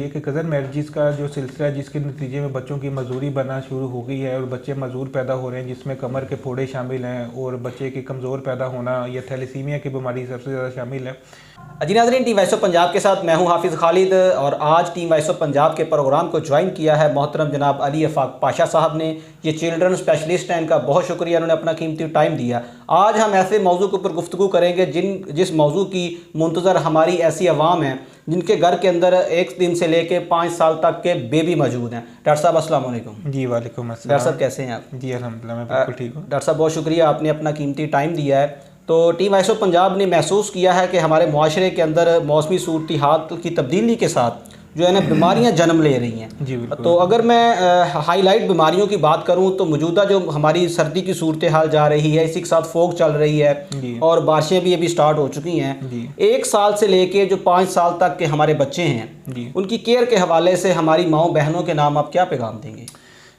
चाहिए कि cousin marriages का जो सिलसिला है, जिसके नतीजे में बच्चों की मजदूरी बनना शुरू हो गई है और बच्चे मजदूर पैदा हो रहे हैं, जिसमें कमर के फोड़े शामिल हैं और बच्चे के कमज़ोर पैदा होना या थैलेसीमिया की बीमारी सबसे ज़्यादा शामिल है। जी नाज़रीन, टीम वॉइस ऑफ पंजाब के साथ मैं हूं हाफिज़ खालिद और आज टीम वॉइस ऑफ पंजाब के प्रोग्राम को ज्वाइन किया है मोहतरम जनाब अली अफाक पाशा साहब ने। ये चिल्ड्रन स्पेशलिस्ट हैं, इनका बहुत शुक्रिया, उन्होंने अपना कीमती टाइम दिया। आज हम ऐसे मौजू के ऊपर गुफ्तगू करेंगे जिस मौजू की मुंतज़र हमारी ऐसी अवाम है जिनके घर के अंदर 1 दिन से लेके 5 साल तक के बेबी मौजूद हैं। डॉक्टर साहब अस्सलाम वालेकुम। जी वालेकुम अस्सलाम। डॉक्टर साहब कैसे हैं आप? जी अल्हम्दुलिल्लाह मैं बिल्कुल ठीक हूँ। डॉक्टर साहब बहुत शुक्रिया, आपने अपना कीमती टाइम दिया है। तो टीम वॉइस ऑफ पंजाब ने महसूस किया है कि हमारे मुआशरे के अंदर मौसमी सूरत हाल की तब्दीली के साथ जो है ना बीमारियां जन्म ले रही हैं। जी बिल्कुल। तो अगर मैं हाईलाइट बीमारियों की बात करूं तो मौजूदा जो हमारी सर्दी की सूरत हाल जा रही है, इसी के साथ फोग चल रही है और बारिशें भी अभी स्टार्ट हो चुकी हैं। 1 साल से लेके जो 5 साल तक के हमारे बच्चे हैं उनकी केयर के हवाले से हमारी माओ बहनों के नाम आप क्या पैगाम देंगे?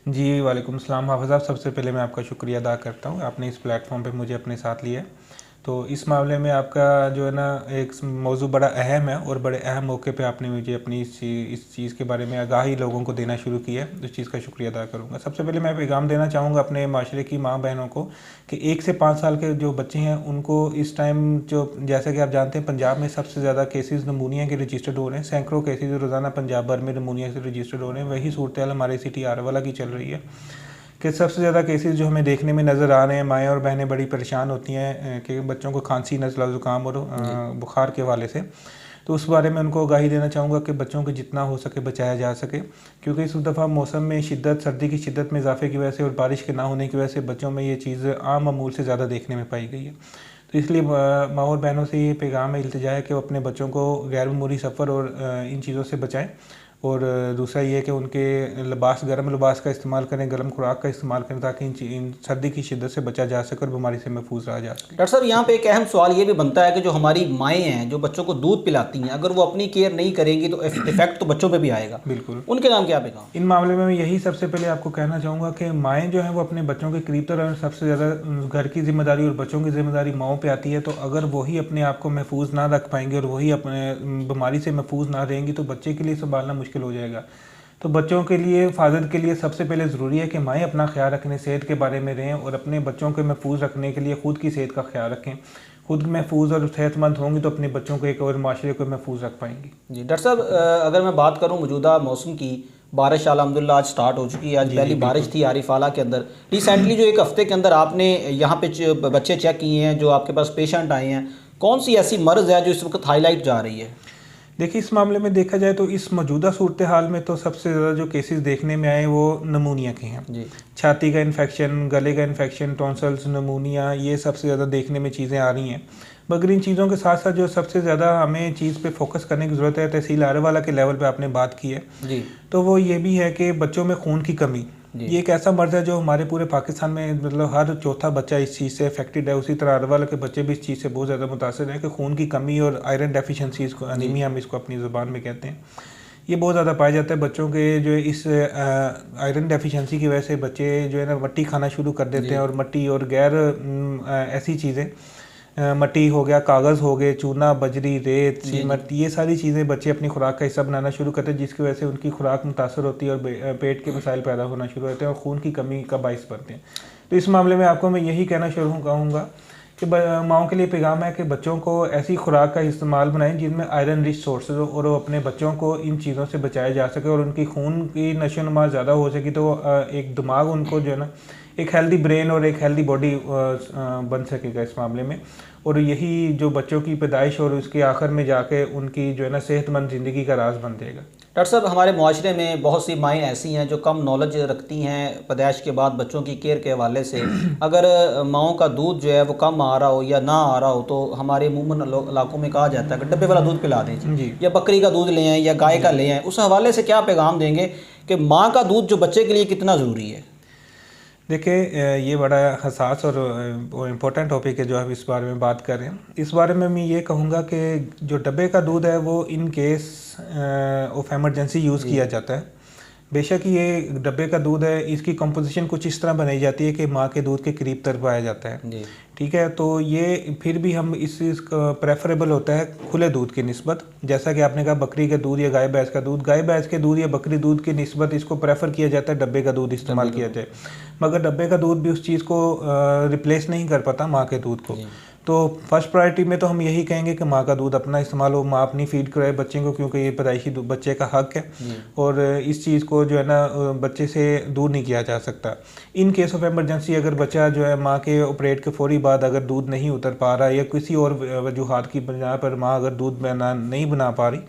जी वालेकुम सलाम हाफ़िज़ साहब, सबसे पहले मैं आपका शुक्रिया अदा करता हूँ, आपने इस प्लेटफॉर्म पे मुझे अपने साथ लिया है। तो इस मामले में आपका जो है ना एक मौजू बड़ा अहम है और बड़े अहम मौके पे आपने मुझे अपनी इस चीज़ के बारे में आगाही लोगों को देना शुरू किया है, इस चीज़ का शुक्रिया अदा करूँगा। सबसे पहले मैं पैगाम देना चाहूँगा अपने माशरे की माँ बहनों को कि 1 से 5 साल के जो बच्चे हैं उनको इस टाइम जो जैसा कि आप जानते हैं पंजाब में सबसे ज़्यादा केसेस नमूनिया के रजिस्टर्ड हो रहे हैं, सैकड़ों केसेस रोज़ाना पंजाब भर में नमूनिया से रजिस्टर्ड हो रहे हैं। वही सूरत हाल हमारे सिटी आरवाला की चल रही है कि सबसे ज़्यादा केसेस जो हमें देखने में नज़र आ रहे हैं, माएँ और बहनें बड़ी परेशान होती हैं कि बच्चों को खांसी, नज़ला, ज़ुकाम और बुखार के हवाले से। तो उस बारे में उनको आगाही देना चाहूँगा कि बच्चों को जितना हो सके बचाया जा सके, क्योंकि इस दफ़ा मौसम में शिद्दत, सर्दी की शिद्दत में इजाफे की वजह से और बारिश के ना होने की वजह से बच्चों में ये चीज़ आम मामूल से ज़्यादा देखने में पाई गई है। तो इसलिए माँ और बहनों से ये पैगाम है, इल्तिजा है कि वो अपने बच्चों को गैर मामूली सफ़र और इन चीज़ों से बचाएँ। और दूसरा ये कि उनके लिबास, गर्म लिबास का इस्तेमाल करें, गर्म खुराक का इस्तेमाल करें ताकि इन सर्दी की शिद्दत से बचा जा सके और बीमारी से महफूज रहा जा सके। डॉक्टर साहब, यहाँ पे एक अहम सवाल ये भी बनता है कि जो हमारी माएँ हैं जो बच्चों को दूध पिलाती हैं, अगर वो अपनी केयर नहीं करेंगी तो इफेक्ट तो बच्चों पे भी आएगा। बिल्कुल। उनके नाम क्या पैगाम? इन मामले में मैं यही सबसे पहले आपको कहना चाहूँगा कि माएँ जो हैं वो अपने बच्चों के करीब तो रहना, सबसे ज़्यादा घर की जिम्मेदारी और बच्चों की जिम्मेदारी माओं पे आती है। तो अगर वही अपने आप को महफूज ना रख पाएंगे और वही अपने बीमारी से महफूज ना रहेंगी तो बच्चे के लिए संभालना मुश्किल हो जाएगा। तो बच्चों के लिए, हिफाजत के लिए सबसे पहले ज़रूरी है कि माएँ अपना ख्याल रखने, सेहत के बारे में रहें और अपने बच्चों को महफूज रखने के लिए ख़ुद की सेहत का ख्याल रखें। खुद महफूज और सेहतमंद होंगी तो अपने बच्चों को एक और माशरे को महफूज रख पाएंगी। जी डॉक्टर साहब, अगर मैं बात करूँ मौजूदा मौसम की, बारिश अल्हम्दुलिल्लाह आज स्टार्ट हो चुकी है। आज पहली बारिश थी आरिफाला के अंदर। रिसेंटली जो 1 हफ्ते के अंदर आपने यहाँ पे बच्चे चेक किए हैं, जो आपके पास पेशेंट आए हैं, कौन सी ऐसी मर्ज़ है जो इस वक्त हाईलाइट जा रही है? देखिए, इस मामले में देखा जाए तो इस मौजूदा सूरत हाल में तो सबसे ज़्यादा जो केसेस देखने में आए वो नमूनिया के हैं जी। छाती का इन्फेक्शन, गले का इन्फेक्शन, टॉन्सल्स, नमूनिया, ये सबसे ज़्यादा देखने में चीज़ें आ रही हैं। मगर इन चीज़ों के साथ साथ जो सबसे ज़्यादा हमें चीज़ पे फोकस करने की ज़रूरत है, तहसील आरवाला के लेवल पे आपने बात की है जी, तो वो ये भी है कि बच्चों में खून की कमी, ये एक ऐसा मर्ज़ है जो हमारे पूरे पाकिस्तान में मतलब हर चौथा बच्चा इस चीज़ से अफेक्टेड है। उसी तरह आरवाला के बच्चे भी इस चीज़ से बहुत ज़्यादा मुतासर हैं कि खून की कमी और आयरन डेफिशिएंसी, इसको अनीमिया हम इसको अपनी ज़ुबान में कहते हैं, ये बहुत ज़्यादा पाया जाता है बच्चों के। जो इस आयरन डेफिशिएंसी की वजह से बच्चे जो है ना मट्टी खाना शुरू कर देते हैं और मट्टी और गैर ऐसी चीज़ें, मट्टी हो गया, कागज़ हो गए, चूना, बजरी, रेत, सीमेंट, ये सारी चीज़ें बच्चे अपनी खुराक का हिस्सा बनाना शुरू करते हैं, जिसकी वजह से उनकी खुराक मुतासर होती है और पेट के मसाइल पैदा होना शुरू होते हैं और खून की कमी का बाइस बनते हैं। तो इस मामले में आपको मैं यही कहना शुरू कहूँगा कि माओं के लिए पैगाम है कि बच्चों को ऐसी खुराक का इस्तेमाल बनाएं जिनमें आयरन रिच सोर्सेज हो और अपने बच्चों को इन चीज़ों से बचाया जा सके और उनकी खून की नशोनुमा ज़्यादा हो सके तो एक दिमाग उनको जो है ना एक हेल्दी ब्रेन और एक हेल्दी बॉडी बन सकेगा इस मामले में। और यही जो बच्चों की पैदाइश और उसके आखिर में जाके उनकी जो है ना सेहतमंद ज़िंदगी का राज बन जाएगा। डॉक्टर साहब, हमारे माशरे में बहुत सी माएँ ऐसी हैं जो कम नॉलेज रखती हैं पैदाइश के बाद बच्चों की केयर के हवाले से। अगर माओं का दूध जो है वो कम आ रहा हो या ना आ रहा हो तो हमारे अमूमन इलाकों में कहा जाता है कि डब्बे वाला दूध पिला दें जी, या बकरी का दूध ले आएँ या गाय का ले आएँ। उस हवाले से क्या पैगाम देंगे कि माँ का दूध जो बच्चे के लिए कितना ज़रूरी है? देखिए, ये बड़ा हसास और इम्पोर्टेंट टॉपिक है जो हम इस बारे में बात कर रहे हैं। इस बारे में मैं ये कहूँगा कि जो डब्बे का दूध है वो in case of emergency use किया जाता है। बेशक ये डब्बे का दूध है, इसकी कंपोजिशन कुछ इस तरह बनाई जाती है कि माँ के दूध के करीब तर पाया जाता है जी। ठीक है, तो ये फिर भी हम इस प्रेफरेबल होता है खुले दूध की निस्बत। जैसा कि आपने कहा बकरी के दूध या गाय भैंस का दूध, गाय भैंस के दूध या बकरी दूध की निस्बत इसको प्रेफर किया जाता है डब्बे का दूध इस्तेमाल किया जाए, मगर डब्बे का दूध भी उस चीज़ को रिप्लेस नहीं कर पाता माँ के दूध को। तो फर्स्ट प्रायोरिटी में तो हम यही कहेंगे कि माँ का दूध अपना इस्तेमाल हो, माँ अपनी फीड कराए बच्चे को, क्योंकि ये पैदाइशी बच्चे का हक है और इस चीज़ को जो है ना बच्चे से दूर नहीं किया जा सकता। इन केस ऑफ इमरजेंसी अगर बच्चा जो है माँ के ऑपरेट के फौरी बाद अगर दूध नहीं उतर पा रहा है या किसी और वजूहात की बिना पर माँ अगर दूध नहीं बना पा रही,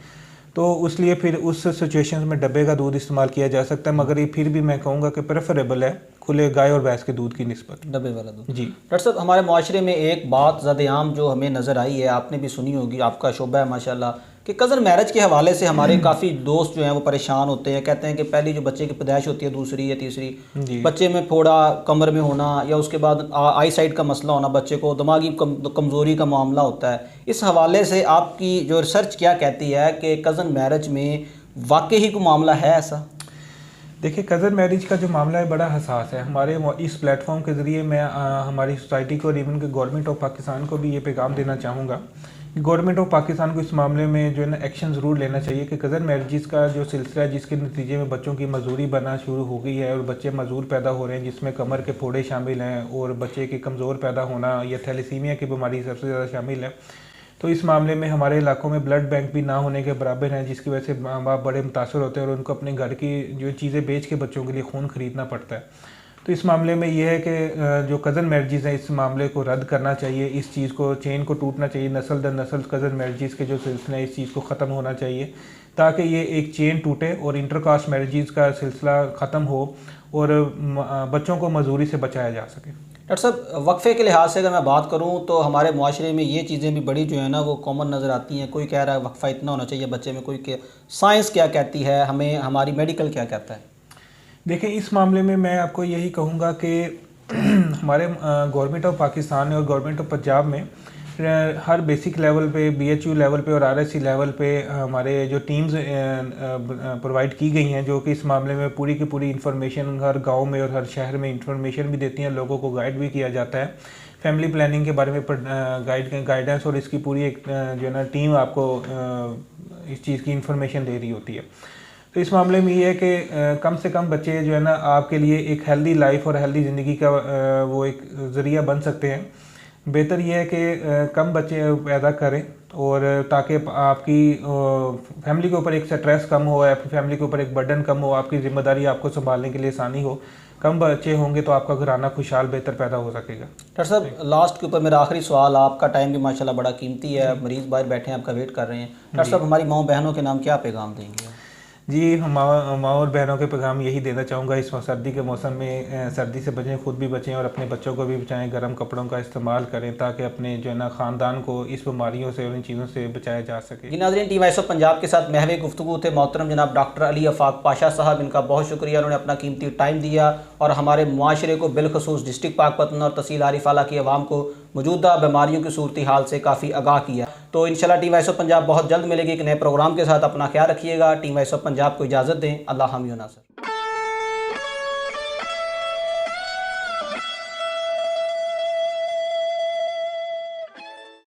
तो उस लिए फिर उस सिचुएशन में डब्बे का दूध इस्तेमाल किया जा सकता है, मगर ये फिर भी मैं कहूँगा कि प्रेफरेबल है खुले गाय और भैंस के दूध की निस्बत डब्बे वाला दूध। जी डॉक्टर साहब, हमारे माशरे में एक बात ज़्यादा जो हमें नज़र आई है, आपने भी सुनी होगी, आपका शोबा है माशाल्लाह, कि कज़न मैरिज के हवाले से हमारे काफ़ी दोस्त जो हैं वो परेशान होते हैं। कहते हैं कि पहली जो बच्चे की पैदाइश होती है, दूसरी या तीसरी, बच्चे में फोड़ा कमर में होना या उसके बाद आई साइट का मसला होना, बच्चे को दिमागी कमज़ोरी का मामला होता है। इस हवाले से आपकी जो रिसर्च क्या कहती है कि कज़न मैरिज में वाकई ही कोई मामला है ऐसा? देखिए, कज़न मैरिज का जो मामला है बड़ा हसास है। हमारे इस प्लेटफॉर्म के ज़रिए मैं हमारी सोसाइटी को और इवन के गवर्नमेंट ऑफ पाकिस्तान को भी ये पैगाम देना चाहूँगा कि गवर्नमेंट ऑफ पाकिस्तान को इस मामले में जो है ना एक्शन ज़रूर लेना चाहिए कि कज़न मैरिजेस का जो सिलसिला है जिसके नतीजे में बच्चों की मजदूरी बनना शुरू हो गई है और बच्चे मजदूर पैदा हो रहे हैं, जिसमें कमर के फोड़े शामिल हैं और बच्चे के कमज़ोर पैदा होना या थैलेसीमिया की बीमारी सबसे ज़्यादा शामिल है। तो इस मामले में हमारे इलाकों में ब्लड बैंक भी ना होने के बराबर हैं, जिसकी वजह से माँ बाप बड़े मुतासर होते हैं और उनको अपने घर की जो चीज़ें बेच के बच्चों के लिए खून ख़रीदना पड़ता है। तो इस मामले में ये है कि जो कज़न मैरिजेस हैं इस मामले को रद्द करना चाहिए, इस चीज़ को चेन को टूटना चाहिए, नस्ल दर नस्ल कज़न मैरिजेस के जो सिलसिले हैं इस चीज़ को ख़त्म होना चाहिए ताकि ये एक चेन टूटे और इंटरकास्ट मैरिजेस का सिलसिला ख़त्म हो और बच्चों को मजदूरी से बचाया जा सके। डॉक्टर साहब, वक्फे के लिहाज से अगर मैं बात करूं तो हमारे मुआशरे में ये चीज़ें भी बड़ी जो है ना वो कॉमन नज़र आती हैं। कोई कह रहा है वक्फा इतना होना चाहिए बच्चे में, कोई के साइंस क्या कहती है, हमें हमारी मेडिकल क्या कहता है। देखिए, इस मामले में मैं आपको यही कहूँगा कि हमारे गवर्नमेंट ऑफ पाकिस्तान और गवर्नमेंट ऑफ पंजाब में हर बेसिक लेवल पे, BHU लेवल पे और RSC लेवल पे हमारे जो टीम्स प्रोवाइड की गई हैं जो कि इस मामले में पूरी की पूरी इन्फॉर्मेशन हर गांव में और हर शहर में इंफॉर्मेशन भी देती हैं, लोगों को गाइड भी किया जाता है, फैमिली प्लानिंग के बारे में गाइडेंस और इसकी पूरी एक जो है ना टीम आपको इस चीज़ की इन्फॉर्मेशन दे रही होती है। तो इस मामले में ये है कि कम से कम बच्चे जो है ना आपके लिए एक हेल्दी लाइफ और हेल्दी ज़िंदगी का वो एक ज़रिया बन सकते हैं। बेहतर यह है कि कम बच्चे पैदा करें और ताकि आपकी फैमिली के ऊपर एक स्ट्रेस कम हो, आपकी फैमिली के ऊपर एक बर्डन कम हो, आपकी जिम्मेदारी आपको संभालने के लिए आसानी हो। कम बच्चे होंगे तो आपका घराना खुशहाल बेहतर पैदा हो सकेगा। डॉक्टर साहब, लास्ट के ऊपर मेरा आखिरी सवाल, आपका टाइम भी माशाल्लाह बड़ा कीमती है, मरीज़ बाहर बैठे हैं आपका वेट कर रहे हैं। डॉक्टर साहब, हमारी माँ बहनों के नाम क्या पैगाम देंगे? जी, माँ और बहनों के पैगाम यही देना चाहूँगा, इस सर्दी के मौसम में सर्दी से बचें, खुद भी बचें और अपने बच्चों को भी बचाएं, गर्म कपड़ों का इस्तेमाल करें ताकि अपने जो है ना ख़ानदान को इस बीमारियों से और इन चीज़ों से बचाया जा सके। जी नाज़रीन, टीम वॉइस ऑफ पंजाब के साथ महवे गुफ्तगू थे मोहतरम जनाब डॉक्टर अली आफाक पाशा साहब। इनका बहुत शुक्रिया, उन्होंने अपना कीमती टाइम दिया और हमारे मुआशरे को बिलखसूस डिस्ट्रिक्ट पाकपतन और तहसील आरिफ आला की आवाम को मौजूदा बीमारियों की सूरत हाल से काफ़ी आगाह किया। तो इंशाल्लाह टीम वॉइस ऑफ पंजाब बहुत जल्द मिलेगी एक नए प्रोग्राम के साथ। अपना ख्याल रखिएगा। टीम वॉइस ऑफ पंजाब को इजाज़त दें। अल्लाह हामी व नासर।